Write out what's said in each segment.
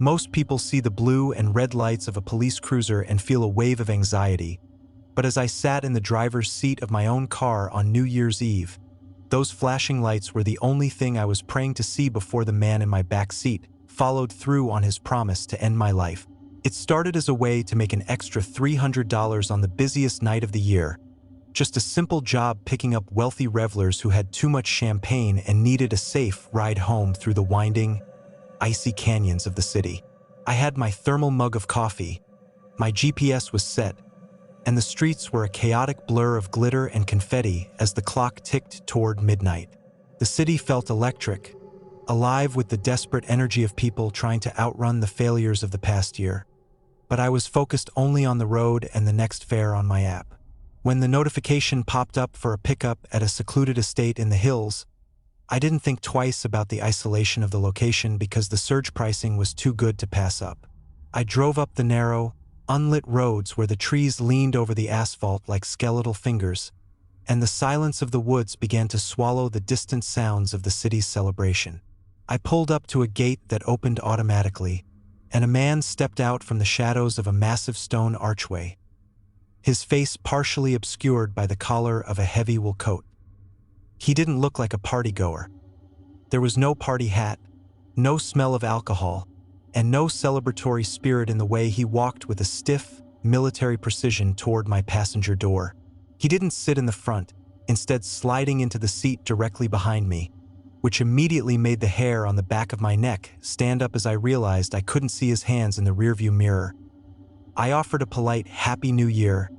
Most people see the blue and red lights of a police cruiser and feel a wave of anxiety, but as I sat in the driver's seat of my own car on New Year's Eve, those flashing lights were the only thing I was praying to see before the man in my back seat followed through on his promise to end my life. It started as a way to make an extra $300 on the busiest night of the year, just a simple job picking up wealthy revelers who had too much champagne and needed a safe ride home through the winding, icy canyons of the city. I had my thermal mug of coffee, my GPS was set, and the streets were a chaotic blur of glitter and confetti as the clock ticked toward midnight. The city felt electric, alive with the desperate energy of people trying to outrun the failures of the past year. But I was focused only on the road and the next fare on my app. When the notification popped up for a pickup at a secluded estate in the hills, I didn't think twice about the isolation of the location because the surge pricing was too good to pass up. I drove up the narrow, unlit roads where the trees leaned over the asphalt like skeletal fingers, and the silence of the woods began to swallow the distant sounds of the city's celebration. I pulled up to a gate that opened automatically, and a man stepped out from the shadows of a massive stone archway, his face partially obscured by the collar of a heavy wool coat. He didn't look like a partygoer. There was no party hat, no smell of alcohol, and no celebratory spirit in the way he walked with a stiff, military precision toward my passenger door. He didn't sit in the front, instead sliding into the seat directly behind me, which immediately made the hair on the back of my neck stand up as I realized I couldn't see his hands in the rearview mirror. I offered a polite Happy New Year,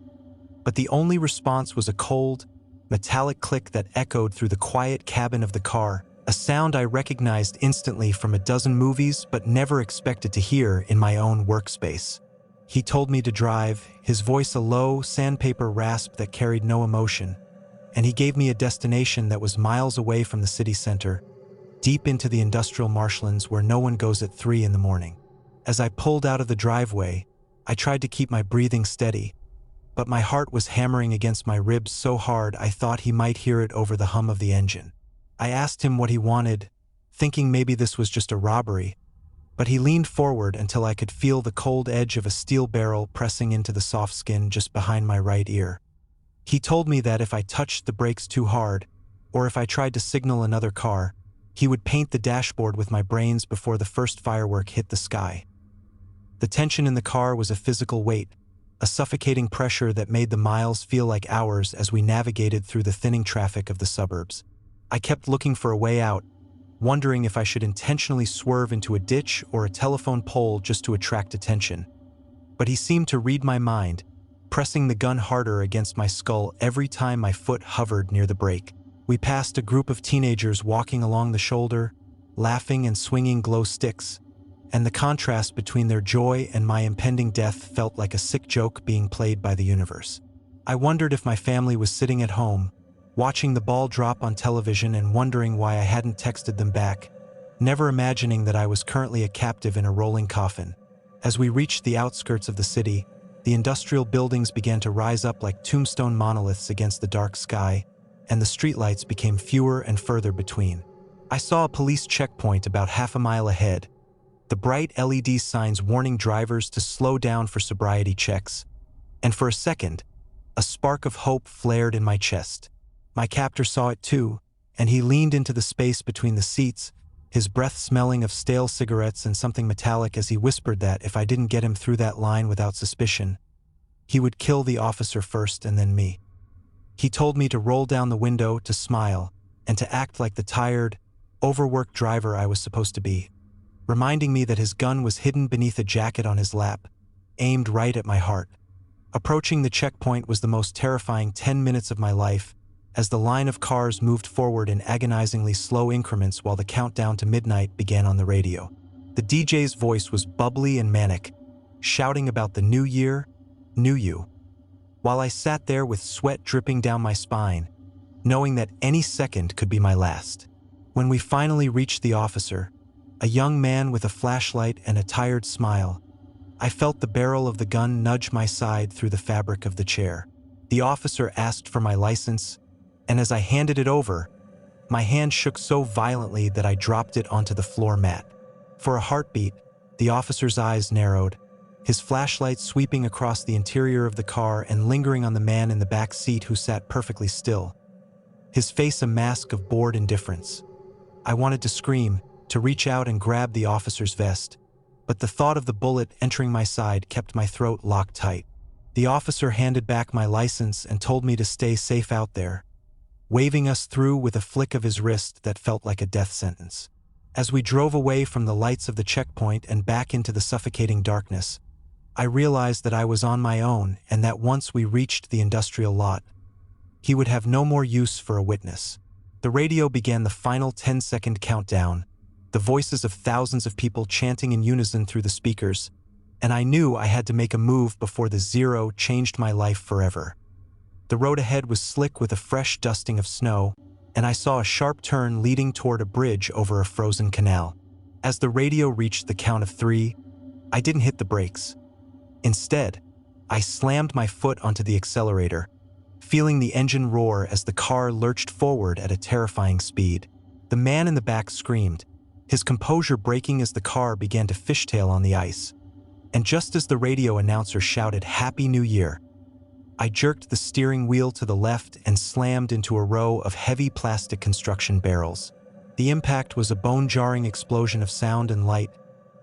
but the only response was a cold, metallic click that echoed through the quiet cabin of the car, a sound I recognized instantly from a dozen movies but never expected to hear in my own workspace. He told me to drive, his voice a low, sandpaper rasp that carried no emotion, and he gave me a destination that was miles away from the city center, deep into the industrial marshlands where no one goes at 3 in the morning. As I pulled out of the driveway, I tried to keep my breathing steady, but my heart was hammering against my ribs so hard I thought he might hear it over the hum of the engine. I asked him what he wanted, thinking maybe this was just a robbery, but he leaned forward until I could feel the cold edge of a steel barrel pressing into the soft skin just behind my right ear. He told me that if I touched the brakes too hard, or if I tried to signal another car, he would paint the dashboard with my brains before the first firework hit the sky. The tension in the car was a physical weight, a suffocating pressure that made the miles feel like hours as we navigated through the thinning traffic of the suburbs. I kept looking for a way out, wondering if I should intentionally swerve into a ditch or a telephone pole just to attract attention. But he seemed to read my mind, pressing the gun harder against my skull every time my foot hovered near the brake. We passed a group of teenagers walking along the shoulder, laughing and swinging glow sticks, and the contrast between their joy and my impending death felt like a sick joke being played by the universe. I wondered if my family was sitting at home, watching the ball drop on television and wondering why I hadn't texted them back, never imagining that I was currently a captive in a rolling coffin. As we reached the outskirts of the city, the industrial buildings began to rise up like tombstone monoliths against the dark sky, and the streetlights became fewer and further between. I saw a police checkpoint about half a mile ahead, the bright LED signs warning drivers to slow down for sobriety checks, and for a second, a spark of hope flared in my chest. My captor saw it too, and he leaned into the space between the seats, his breath smelling of stale cigarettes and something metallic as he whispered that if I didn't get him through that line without suspicion, he would kill the officer first and then me. He told me to roll down the window, to smile, and to act like the tired, overworked driver I was supposed to be, reminding me that his gun was hidden beneath a jacket on his lap, aimed right at my heart. Approaching the checkpoint was the most terrifying 10 minutes of my life, as the line of cars moved forward in agonizingly slow increments while the countdown to midnight began on the radio. The DJ's voice was bubbly and manic, shouting about the new year, new you. While I sat there with sweat dripping down my spine, knowing that any second could be my last. When we finally reached the officer, a young man with a flashlight and a tired smile, I felt the barrel of the gun nudge my side through the fabric of the chair. The officer asked for my license, and as I handed it over, my hand shook so violently that I dropped it onto the floor mat. For a heartbeat, The officer's eyes narrowed, his flashlight sweeping across the interior of the car and lingering on the man in the back seat who sat perfectly still, his face a mask of bored indifference. I wanted to scream, to reach out and grab the officer's vest, but the thought of the bullet entering my side kept my throat locked tight. The officer handed back my license and told me to stay safe out there, waving us through with a flick of his wrist that felt like a death sentence. As we drove away from the lights of the checkpoint and back into the suffocating darkness, I realized that I was on my own and that once we reached the industrial lot, he would have no more use for a witness. The radio began the final 10-second countdown, the voices of thousands of people chanting in unison through the speakers, and I knew I had to make a move before the zero changed my life forever. The road ahead was slick with a fresh dusting of snow, and I saw a sharp turn leading toward a bridge over a frozen canal. As the radio reached the count of 3, I didn't hit the brakes. Instead, I slammed my foot onto the accelerator, feeling the engine roar as the car lurched forward at a terrifying speed. The man in the back screamed, his composure breaking as the car began to fishtail on the ice. And just as the radio announcer shouted "Happy New Year," I jerked the steering wheel to the left and slammed into a row of heavy plastic construction barrels. The impact was a bone-jarring explosion of sound and light,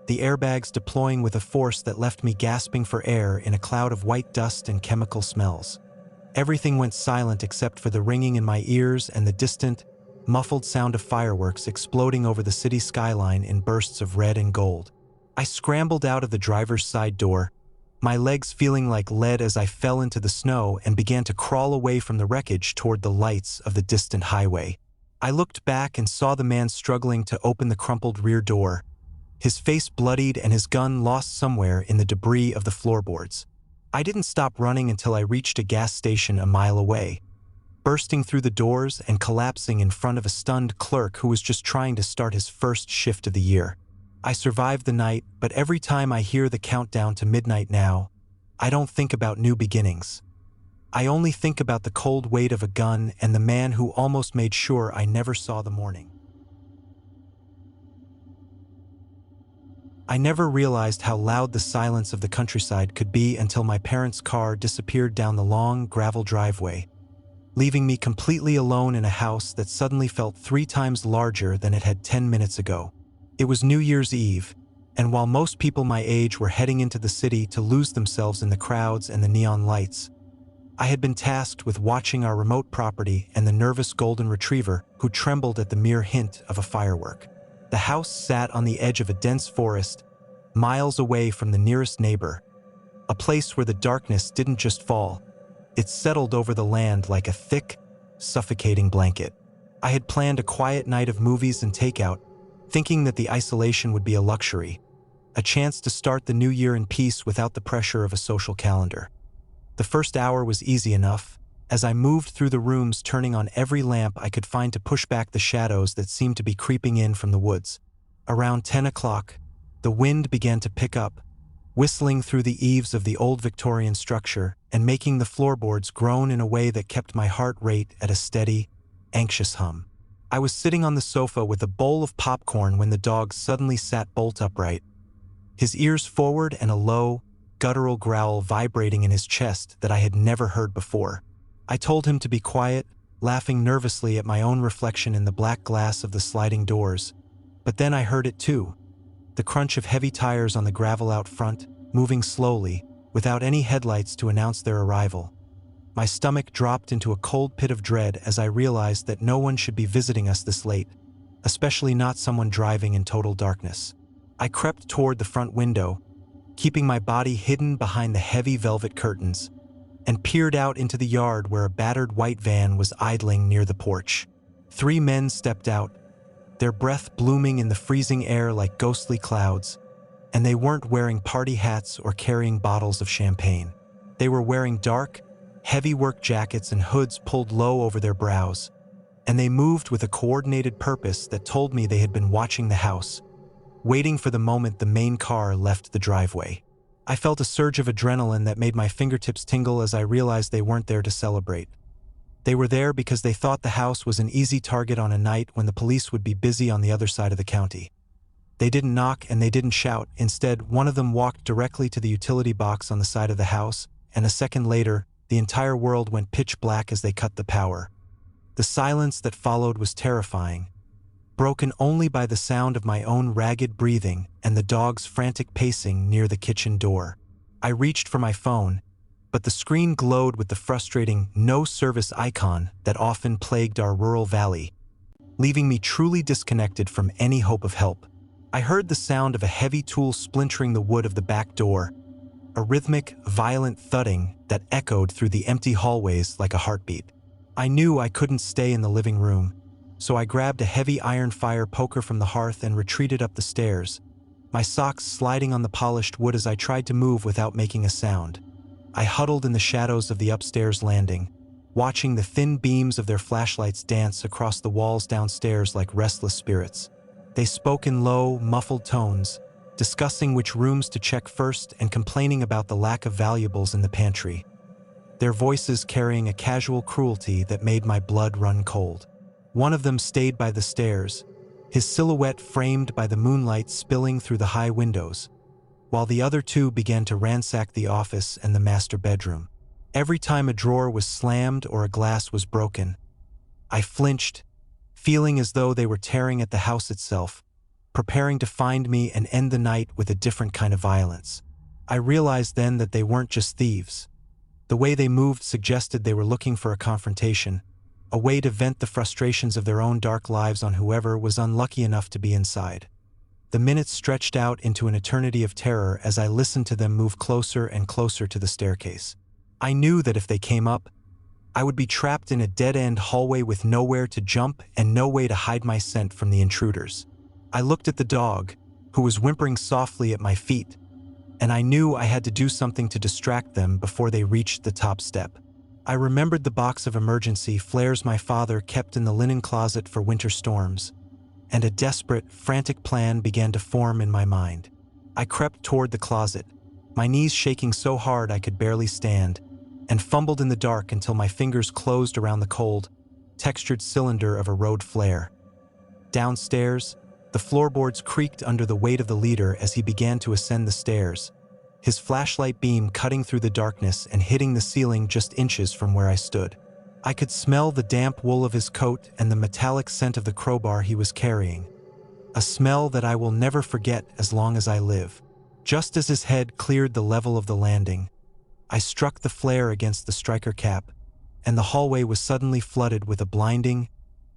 the airbags deploying with a force that left me gasping for air in a cloud of white dust and chemical smells. Everything went silent except for the ringing in my ears and the distant, muffled sound of fireworks exploding over the city skyline in bursts of red and gold. I scrambled out of the driver's side door, my legs feeling like lead as I fell into the snow and began to crawl away from the wreckage toward the lights of the distant highway. I looked back and saw the man struggling to open the crumpled rear door, his face bloodied and his gun lost somewhere in the debris of the floorboards. I didn't stop running until I reached a gas station a mile away, bursting through the doors and collapsing in front of a stunned clerk who was just trying to start his first shift of the year. I survived the night, but every time I hear the countdown to midnight now, I don't think about new beginnings. I only think about the cold weight of a gun and the man who almost made sure I never saw the morning. I never realized how loud the silence of the countryside could be until my parents' car disappeared down the long, gravel driveway, leaving me completely alone in a house that suddenly felt 3 times larger than it had 10 minutes ago. It was New Year's Eve, and while most people my age were heading into the city to lose themselves in the crowds and the neon lights, I had been tasked with watching our remote property and the nervous golden retriever who trembled at the mere hint of a firework. The house sat on the edge of a dense forest, miles away from the nearest neighbor, a place where the darkness didn't just fall, it settled over the land like a thick, suffocating blanket. I had planned a quiet night of movies and takeout, thinking that the isolation would be a luxury, a chance to start the new year in peace without the pressure of a social calendar. The first hour was easy enough, as I moved through the rooms turning on every lamp I could find to push back the shadows that seemed to be creeping in from the woods. Around 10 o'clock, the wind began to pick up, whistling through the eaves of the old Victorian structure and making the floorboards groan in a way that kept my heart rate at a steady, anxious hum. I was sitting on the sofa with a bowl of popcorn when the dog suddenly sat bolt upright, his ears forward and a low, guttural growl vibrating in his chest that I had never heard before. I told him to be quiet, laughing nervously at my own reflection in the black glass of the sliding doors, but then I heard it too, the crunch of heavy tires on the gravel out front, moving slowly, without any headlights to announce their arrival. My stomach dropped into a cold pit of dread as I realized that no one should be visiting us this late, especially not someone driving in total darkness. I crept toward the front window, keeping my body hidden behind the heavy velvet curtains, and peered out into the yard where a battered white van was idling near the porch. 3 men stepped out, their breath blooming in the freezing air like ghostly clouds, and they weren't wearing party hats or carrying bottles of champagne. They were wearing dark, heavy work jackets and hoods pulled low over their brows, and they moved with a coordinated purpose that told me they had been watching the house, waiting for the moment the main car left the driveway. I felt a surge of adrenaline that made my fingertips tingle as I realized they weren't there to celebrate. They were there because they thought the house was an easy target on a night when the police would be busy on the other side of the county. They didn't knock and they didn't shout. Instead, one of them walked directly to the utility box on the side of the house, and a second later, the entire world went pitch black as they cut the power. The silence that followed was terrifying, broken only by the sound of my own ragged breathing and the dog's frantic pacing near the kitchen door. I reached for my phone, but the screen glowed with the frustrating no service icon that often plagued our rural valley, leaving me truly disconnected from any hope of help. I heard the sound of a heavy tool splintering the wood of the back door, a rhythmic, violent thudding that echoed through the empty hallways like a heartbeat. I knew I couldn't stay in the living room, so I grabbed a heavy iron fire poker from the hearth and retreated up the stairs, my socks sliding on the polished wood as I tried to move without making a sound. I huddled in the shadows of the upstairs landing, watching the thin beams of their flashlights dance across the walls downstairs like restless spirits. They spoke in low, muffled tones, discussing which rooms to check first and complaining about the lack of valuables in the pantry, their voices carrying a casual cruelty that made my blood run cold. One of them stayed by the stairs, his silhouette framed by the moonlight spilling through the high windows, while the other two began to ransack the office and the master bedroom. Every time a drawer was slammed or a glass was broken, I flinched, feeling as though they were tearing at the house itself, preparing to find me and end the night with a different kind of violence. I realized then that they weren't just thieves. The way they moved suggested they were looking for a confrontation, a way to vent the frustrations of their own dark lives on whoever was unlucky enough to be inside. The minutes stretched out into an eternity of terror as I listened to them move closer and closer to the staircase. I knew that if they came up, I would be trapped in a dead-end hallway with nowhere to jump and no way to hide my scent from the intruders. I looked at the dog, who was whimpering softly at my feet, and I knew I had to do something to distract them before they reached the top step. I remembered the box of emergency flares my father kept in the linen closet for winter storms, and a desperate, frantic plan began to form in my mind. I crept toward the closet, my knees shaking so hard I could barely stand, and fumbled in the dark until my fingers closed around the cold, textured cylinder of a road flare. Downstairs, the floorboards creaked under the weight of the leader as he began to ascend the stairs, his flashlight beam cutting through the darkness and hitting the ceiling just inches from where I stood. I could smell the damp wool of his coat and the metallic scent of the crowbar he was carrying, a smell that I will never forget as long as I live. Just as his head cleared the level of the landing, I struck the flare against the striker cap, and the hallway was suddenly flooded with a blinding,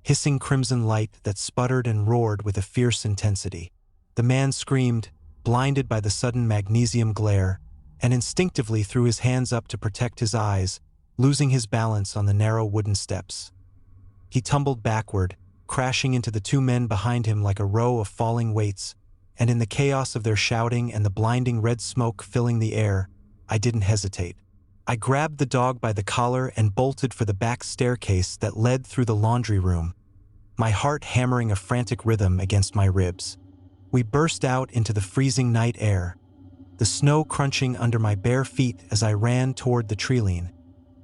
hissing crimson light that sputtered and roared with a fierce intensity. The man screamed, blinded by the sudden magnesium glare, and instinctively threw his hands up to protect his eyes, losing his balance on the narrow wooden steps. He tumbled backward, crashing into the two men behind him like a row of falling weights, and in the chaos of their shouting and the blinding red smoke filling the air, I didn't hesitate. I grabbed the dog by the collar and bolted for the back staircase that led through the laundry room, my heart hammering a frantic rhythm against my ribs. We burst out into the freezing night air, the snow crunching under my bare feet as I ran toward the treeline,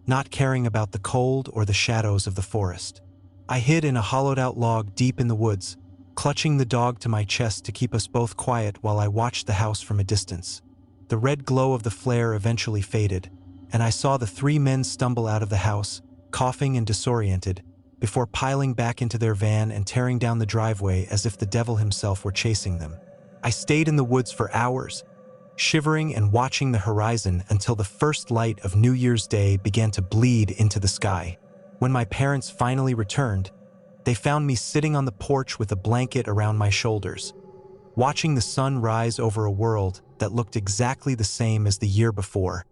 not caring about the cold or the shadows of the forest. I hid in a hollowed-out log deep in the woods, clutching the dog to my chest to keep us both quiet while I watched the house from a distance. The red glow of the flare eventually faded, and I saw the three men stumble out of the house, coughing and disoriented, before piling back into their van and tearing down the driveway as if the devil himself were chasing them. I stayed in the woods for hours, shivering and watching the horizon until the first light of New Year's Day began to bleed into the sky. When my parents finally returned, they found me sitting on the porch with a blanket around my shoulders, watching the sun rise over a world that looked exactly the same as the year before,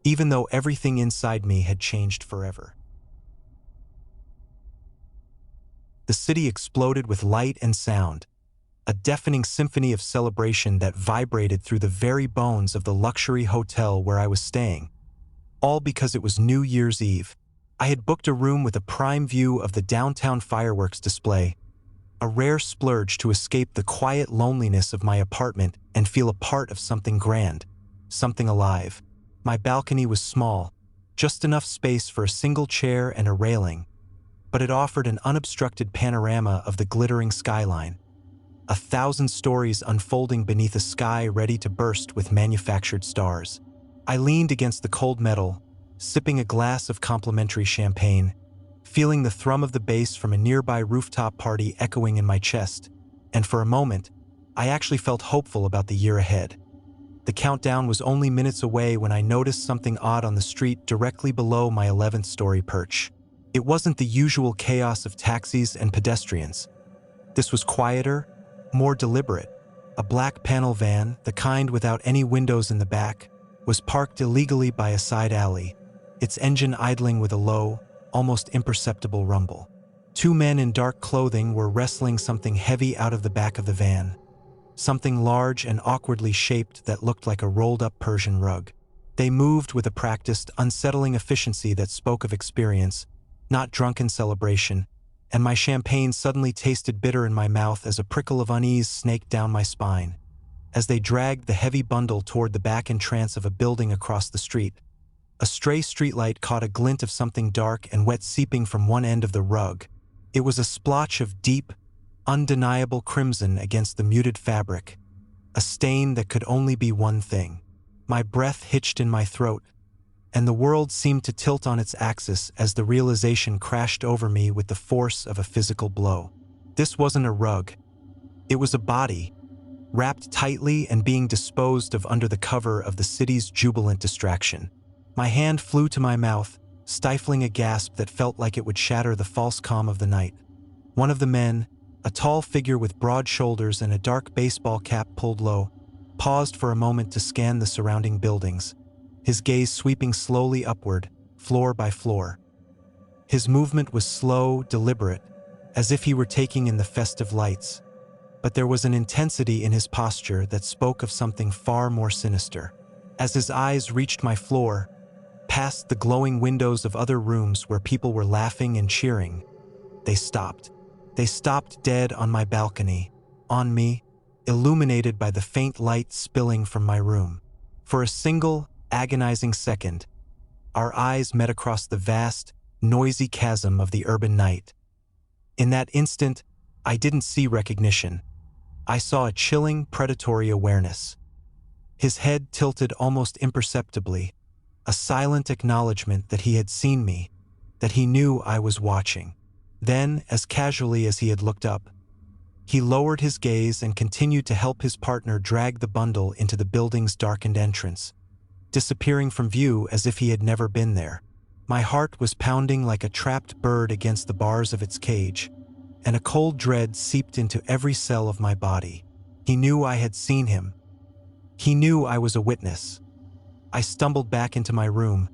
even though everything inside me had changed forever. The city exploded with light and sound, a deafening symphony of celebration that vibrated through the very bones of the luxury hotel where I was staying, all because it was New Year's Eve. I had booked a room with a prime view of the downtown fireworks display, a rare splurge to escape the quiet loneliness of my apartment and feel a part of something grand, something alive. My balcony was small, just enough space for a single chair and a railing, but it offered an unobstructed panorama of the glittering skyline. 1,000 stories unfolding beneath a sky ready to burst with manufactured stars. I leaned against the cold metal, sipping a glass of complimentary champagne, feeling the thrum of the bass from a nearby rooftop party echoing in my chest, and for a moment, I actually felt hopeful about the year ahead. The countdown was only minutes away when I noticed something odd on the street directly below my 11th story perch. It wasn't the usual chaos of taxis and pedestrians. This was quieter, more deliberate. A black panel van, the kind without any windows in the back, was parked illegally by a side alley, its engine idling with a low, almost imperceptible rumble. Two men in dark clothing were wrestling something heavy out of the back of the van, something large and awkwardly shaped that looked like a rolled-up Persian rug. They moved with a practiced, unsettling efficiency that spoke of experience, not drunken celebration, and my champagne suddenly tasted bitter in my mouth as a prickle of unease snaked down my spine. As they dragged the heavy bundle toward the back entrance of a building across the street, a stray streetlight caught a glint of something dark and wet seeping from one end of the rug. It was a splotch of deep, undeniable crimson against the muted fabric, a stain that could only be one thing. My breath hitched in my throat, and the world seemed to tilt on its axis as the realization crashed over me with the force of a physical blow. This wasn't a rug. It was a body, wrapped tightly and being disposed of under the cover of the city's jubilant distraction. My hand flew to my mouth, stifling a gasp that felt like it would shatter the false calm of the night. One of the men, a tall figure with broad shoulders and a dark baseball cap pulled low, paused for a moment to scan the surrounding buildings, his gaze sweeping slowly upward, floor by floor. His movement was slow, deliberate, as if he were taking in the festive lights, but there was an intensity in his posture that spoke of something far more sinister. As his eyes reached my floor, past the glowing windows of other rooms where people were laughing and cheering, they stopped. They stopped dead on my balcony, on me, illuminated by the faint light spilling from my room. For a single, agonizing second, our eyes met across the vast, noisy chasm of the urban night. In that instant, I didn't see recognition. I saw a chilling, predatory awareness. His head tilted almost imperceptibly, a silent acknowledgement that he had seen me, that he knew I was watching. Then, as casually as he had looked up, he lowered his gaze and continued to help his partner drag the bundle into the building's darkened entrance, disappearing from view as if he had never been there. My heart was pounding like a trapped bird against the bars of its cage, and a cold dread seeped into every cell of my body. He knew I had seen him. He knew I was a witness. I stumbled back into my room,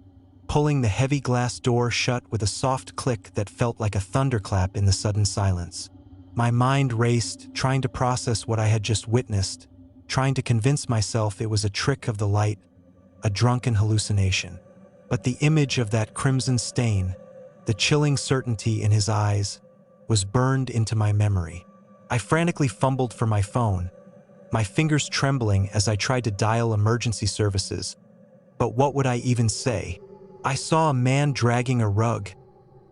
pulling the heavy glass door shut with a soft click that felt like a thunderclap in the sudden silence. My mind raced, trying to process what I had just witnessed, trying to convince myself it was a trick of the light, a drunken hallucination. But the image of that crimson stain, the chilling certainty in his eyes, was burned into my memory. I frantically fumbled for my phone, my fingers trembling as I tried to dial emergency services. But what would I even say? I saw a man dragging a rug,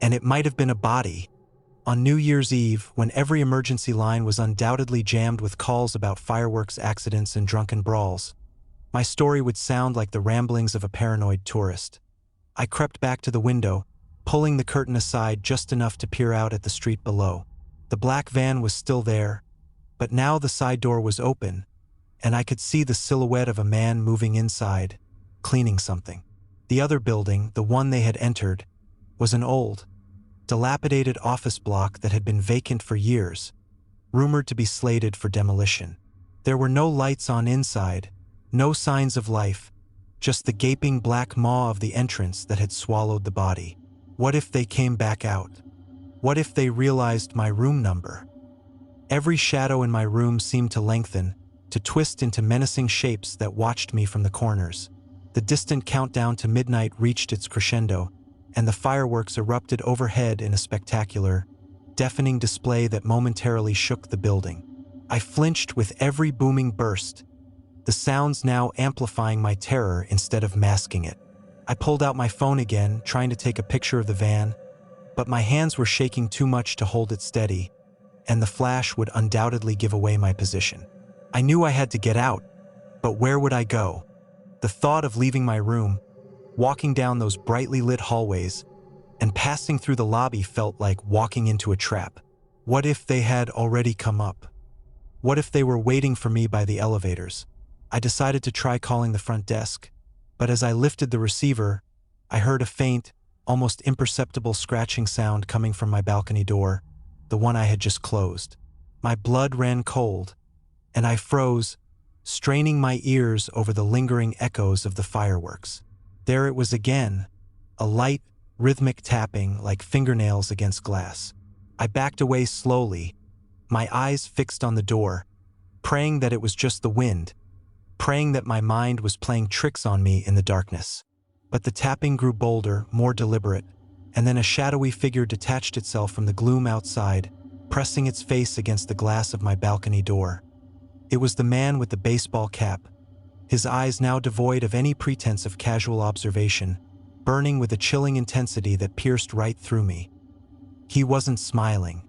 and it might have been a body. On New Year's Eve, when every emergency line was undoubtedly jammed with calls about fireworks accidents and drunken brawls, my story would sound like the ramblings of a paranoid tourist. I crept back to the window, pulling the curtain aside just enough to peer out at the street below. The black van was still there, but now the side door was open, and I could see the silhouette of a man moving inside, cleaning something. The other building, the one they had entered, was an old, dilapidated office block that had been vacant for years, rumored to be slated for demolition. There were no lights on inside, no signs of life, just the gaping black maw of the entrance that had swallowed the body. What if they came back out? What if they realized my room number? Every shadow in my room seemed to lengthen, to twist into menacing shapes that watched me from the corners. The distant countdown to midnight reached its crescendo, and the fireworks erupted overhead in a spectacular, deafening display that momentarily shook the building. I flinched with every booming burst, the sounds now amplifying my terror instead of masking it. I pulled out my phone again, trying to take a picture of the van, but my hands were shaking too much to hold it steady, and the flash would undoubtedly give away my position. I knew I had to get out, but where would I go? The thought of leaving my room, walking down those brightly lit hallways, and passing through the lobby felt like walking into a trap. What if they had already come up? What if they were waiting for me by the elevators? I decided to try calling the front desk, but as I lifted the receiver, I heard a faint, almost imperceptible scratching sound coming from my balcony door, the one I had just closed. My blood ran cold, and I froze, straining my ears over the lingering echoes of the fireworks. There it was again, a light, rhythmic tapping like fingernails against glass. I backed away slowly, my eyes fixed on the door, praying that it was just the wind, praying that my mind was playing tricks on me in the darkness. But the tapping grew bolder, more deliberate, and then a shadowy figure detached itself from the gloom outside, pressing its face against the glass of my balcony door. It was the man with the baseball cap, his eyes now devoid of any pretense of casual observation, burning with a chilling intensity that pierced right through me. He wasn't smiling.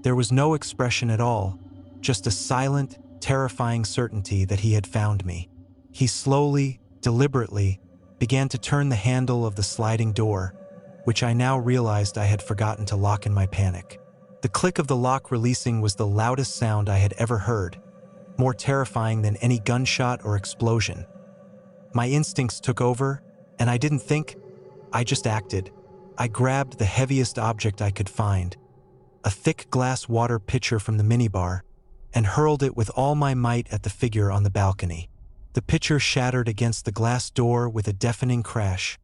There was no expression at all, just a silent, terrifying certainty that he had found me. He slowly, deliberately, began to turn the handle of the sliding door, which I now realized I had forgotten to lock in my panic. The click of the lock releasing was the loudest sound I had ever heard, more terrifying than any gunshot or explosion. My instincts took over, and I didn't think, I just acted. I grabbed the heaviest object I could find, a thick glass water pitcher from the minibar, and hurled it with all my might at the figure on the balcony. The pitcher shattered against the glass door with a deafening crash,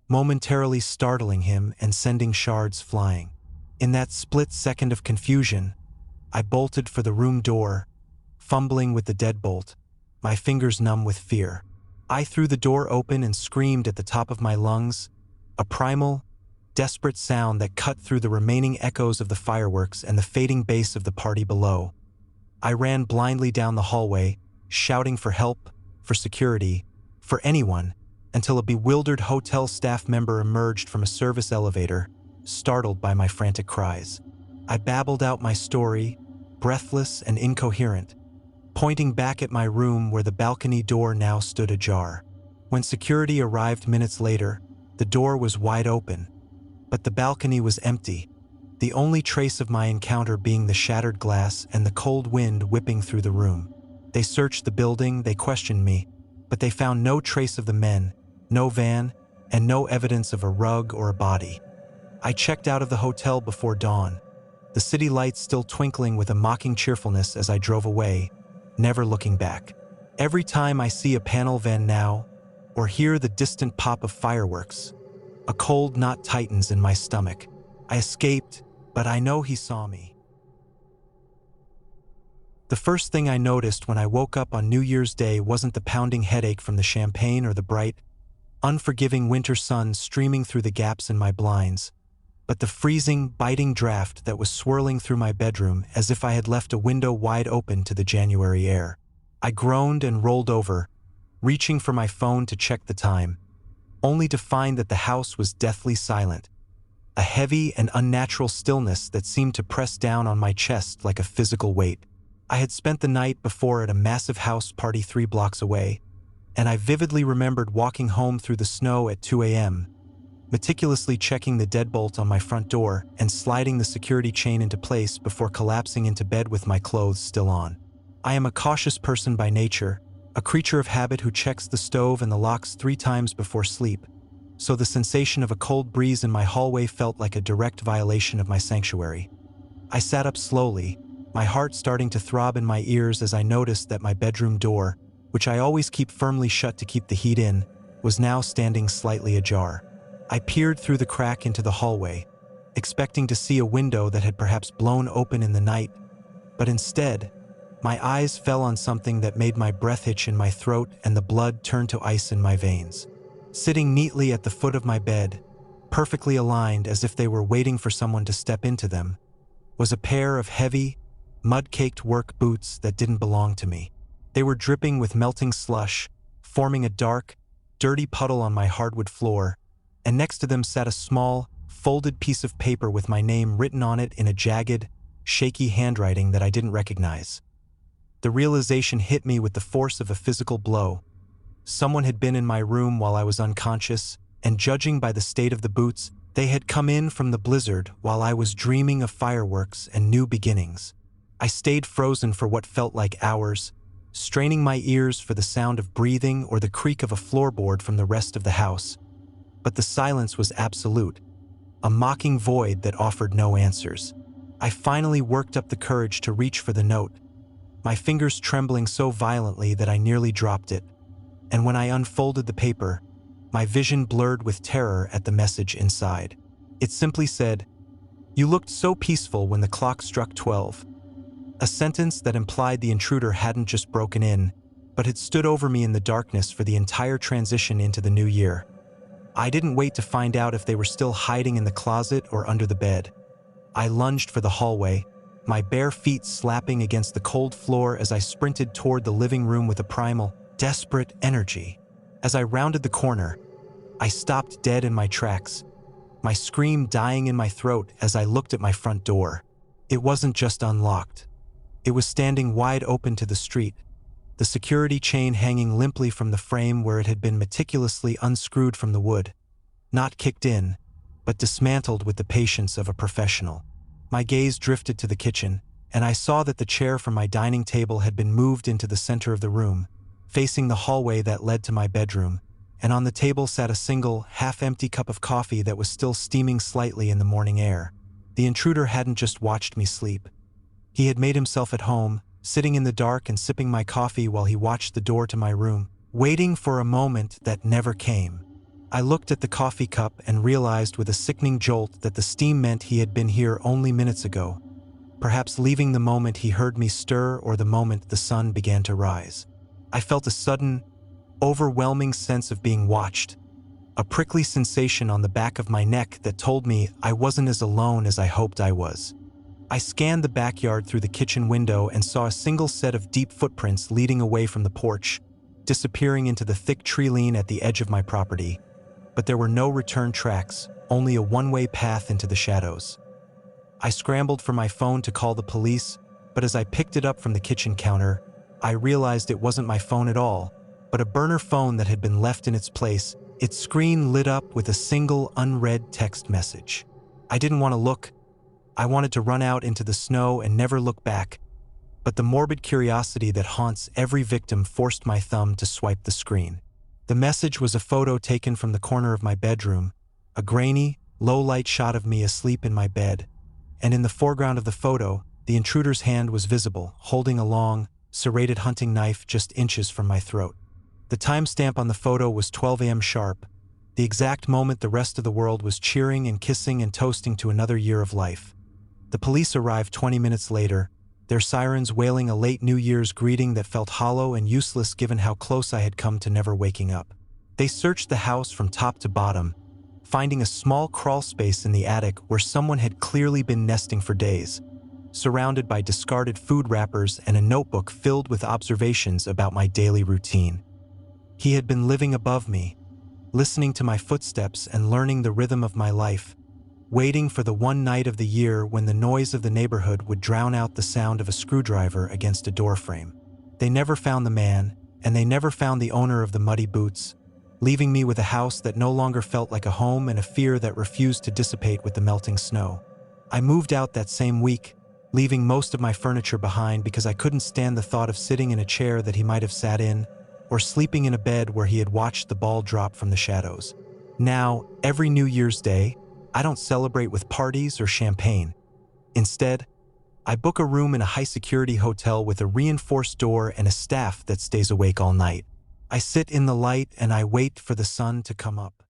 momentarily startling him and sending shards flying. In that split second of confusion, I bolted for the room door, fumbling with the deadbolt, my fingers numb with fear. I threw the door open and screamed at the top of my lungs, a primal, desperate sound that cut through the remaining echoes of the fireworks and the fading bass of the party below. I ran blindly down the hallway, shouting for help, for security, for anyone, until a bewildered hotel staff member emerged from a service elevator, startled by my frantic cries. I babbled out my story, breathless and incoherent, pointing back at my room where the balcony door now stood ajar. When security arrived minutes later, the door was wide open, but the balcony was empty, the only trace of my encounter being the shattered glass and the cold wind whipping through the room. They searched the building, they questioned me, but they found no trace of the men, no van, and no evidence of a rug or a body. I checked out of the hotel before dawn, the city lights still twinkling with a mocking cheerfulness as I drove away, never looking back. Every time I see a panel van now, or hear the distant pop of fireworks, a cold knot tightens in my stomach. I escaped, but I know he saw me. The first thing I noticed when I woke up on New Year's Day wasn't the pounding headache from the champagne or the bright, unforgiving winter sun streaming through the gaps in my blinds, but the freezing, biting draft that was swirling through my bedroom as if I had left a window wide open to the January air. I groaned and rolled over, reaching for my phone to check the time, only to find that the house was deathly silent, a heavy and unnatural stillness that seemed to press down on my chest like a physical weight. I had spent the night before at a massive house party 3 blocks away, and I vividly remembered walking home through the snow at 2 a.m., meticulously checking the deadbolt on my front door and sliding the security chain into place before collapsing into bed with my clothes still on. I am a cautious person by nature, a creature of habit who checks the stove and the locks 3 times before sleep, so the sensation of a cold breeze in my hallway felt like a direct violation of my sanctuary. I sat up slowly, my heart starting to throb in my ears as I noticed that my bedroom door, which I always keep firmly shut to keep the heat in, was now standing slightly ajar. I peered through the crack into the hallway, expecting to see a window that had perhaps blown open in the night, but instead, my eyes fell on something that made my breath hitch in my throat and the blood turn to ice in my veins. Sitting neatly at the foot of my bed, perfectly aligned as if they were waiting for someone to step into them, was a pair of heavy, mud-caked work boots that didn't belong to me. They were dripping with melting slush, forming a dark, dirty puddle on my hardwood floor, and next to them sat a small, folded piece of paper with my name written on it in a jagged, shaky handwriting that I didn't recognize. The realization hit me with the force of a physical blow. Someone had been in my room while I was unconscious, and judging by the state of the boots, they had come in from the blizzard while I was dreaming of fireworks and new beginnings. I stayed frozen for what felt like hours, straining my ears for the sound of breathing or the creak of a floorboard from the rest of the house. But the silence was absolute, a mocking void that offered no answers. I finally worked up the courage to reach for the note, my fingers trembling so violently that I nearly dropped it. And when I unfolded the paper, my vision blurred with terror at the message inside. It simply said, "You looked so peaceful when the clock struck 12. A sentence that implied the intruder hadn't just broken in, but had stood over me in the darkness for the entire transition into the new year. I didn't wait to find out if they were still hiding in the closet or under the bed. I lunged for the hallway, my bare feet slapping against the cold floor as I sprinted toward the living room with a primal, desperate energy. As I rounded the corner, I stopped dead in my tracks, my scream dying in my throat as I looked at my front door. It wasn't just unlocked. It was standing wide open to the street, the security chain hanging limply from the frame where it had been meticulously unscrewed from the wood, not kicked in, but dismantled with the patience of a professional. My gaze drifted to the kitchen, and I saw that the chair from my dining table had been moved into the center of the room, facing the hallway that led to my bedroom, and on the table sat a single, half-empty cup of coffee that was still steaming slightly in the morning air. The intruder hadn't just watched me sleep. He had made himself at home, sitting in the dark and sipping my coffee while he watched the door to my room, waiting for a moment that never came. I looked at the coffee cup and realized with a sickening jolt that the steam meant he had been here only minutes ago, perhaps leaving the moment he heard me stir or the moment the sun began to rise. I felt a sudden, overwhelming sense of being watched, a prickly sensation on the back of my neck that told me I wasn't as alone as I hoped I was. I scanned the backyard through the kitchen window and saw a single set of deep footprints leading away from the porch, disappearing into the thick tree line at the edge of my property. But there were no return tracks, only a one-way path into the shadows. I scrambled for my phone to call the police, but as I picked it up from the kitchen counter, I realized it wasn't my phone at all, but a burner phone that had been left in its place, its screen lit up with a single unread text message. I didn't want to look. I wanted to run out into the snow and never look back, but the morbid curiosity that haunts every victim forced my thumb to swipe the screen. The message was a photo taken from the corner of my bedroom, a grainy, low-light shot of me asleep in my bed, and in the foreground of the photo, the intruder's hand was visible, holding a long, serrated hunting knife just inches from my throat. The timestamp on the photo was 12 a.m. sharp, the exact moment the rest of the world was cheering and kissing and toasting to another year of life. The police arrived 20 minutes later, their sirens wailing a late New Year's greeting that felt hollow and useless given how close I had come to never waking up. They searched the house from top to bottom, finding a small crawl space in the attic where someone had clearly been nesting for days, surrounded by discarded food wrappers and a notebook filled with observations about my daily routine. He had been living above me, listening to my footsteps and learning the rhythm of my life, waiting for the one night of the year when the noise of the neighborhood would drown out the sound of a screwdriver against a doorframe. They never found the man, and they never found the owner of the muddy boots, leaving me with a house that no longer felt like a home and a fear that refused to dissipate with the melting snow. I moved out that same week, leaving most of my furniture behind because I couldn't stand the thought of sitting in a chair that he might have sat in, or sleeping in a bed where he had watched the ball drop from the shadows. Now, every New Year's Day, I don't celebrate with parties or champagne. Instead, I book a room in a high-security hotel with a reinforced door and a staff that stays awake all night. I sit in the light and I wait for the sun to come up.